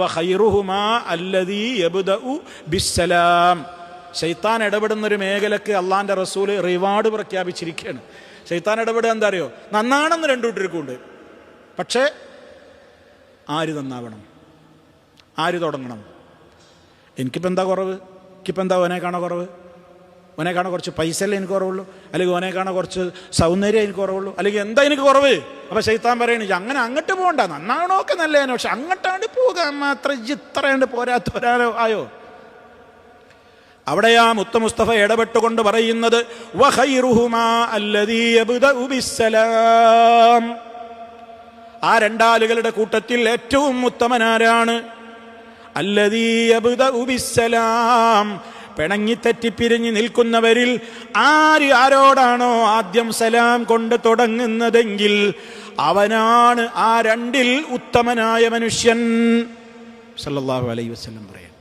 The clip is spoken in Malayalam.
വഖൈറുഹുമാ അല്ലദീ യബ്ദഉ ബിസ്സലാം. ശൈത്താൻ ഇടപെടുന്നൊരു മേഖലക്ക് അള്ളാന്റെ റസൂല് റിവാർഡ് പ്രഖ്യാപിച്ചിരിക്കുകയാണ്. ശൈത്താൻ ഇടപെടുക എന്താ അറിയോ? നന്നാണെന്ന് രണ്ടു കൂട്ടർക്കുണ്ട്. പക്ഷേ ആര് നന്നാവണം, ആര് തുടങ്ങണം? എനിക്കിപ്പോൾ എന്താ കുറവ്? എനിക്കിപ്പോൾ എന്താ ഓനെ കാണാൻ കുറവ്? ഓനെ കാണാൻ കുറച്ച് പൈസ അല്ലേ എനിക്ക് കുറവുള്ളൂ, അല്ലെങ്കിൽ ഓനെ കാണാൻ കുറച്ച് സൗന്ദര്യം എനിക്ക് കുറവുള്ളൂ, അല്ലെങ്കിൽ എന്താ എനിക്ക് കുറവ്? അപ്പം ശൈത്താൻ പറയണ അങ്ങനെ അങ്ങോട്ട് പോകണ്ട, നന്നാവണമൊക്കെ നല്ലതാണ്, പക്ഷെ അങ്ങോട്ടാണ്ട് പോകാൻ മാത്രം ഇത്രയുണ്ട് പോരാത്തവരാലോ ആയോ? അവിടെയാ മുത്ത മുസ്തഫ ഇടപെട്ടുകൊണ്ട് പറയുന്നത് വഖൈറുഹുമാ അല്ലദീ യബ്ദഉ ബിസ്സലാം. ആ രണ്ടാളുകളുടെ കൂട്ടത്തിൽ ഏറ്റവും ഉത്തമനാരാണ്? അല്ലദീ യബ്ദഉ ബിസ്സലാം. പിണങ്ങിത്തെറ്റിപ്പിരിഞ്ഞ് നിൽക്കുന്നവരിൽ ആരോടാണോ ആദ്യം സലാം കൊണ്ട് തുടങ്ങുന്നതെങ്കിൽ അവനാണ് ആ രണ്ടിൽ ഉത്തമനായ മനുഷ്യൻ. സല്ലല്ലാഹു അലൈഹി വസല്ലം പറയാം.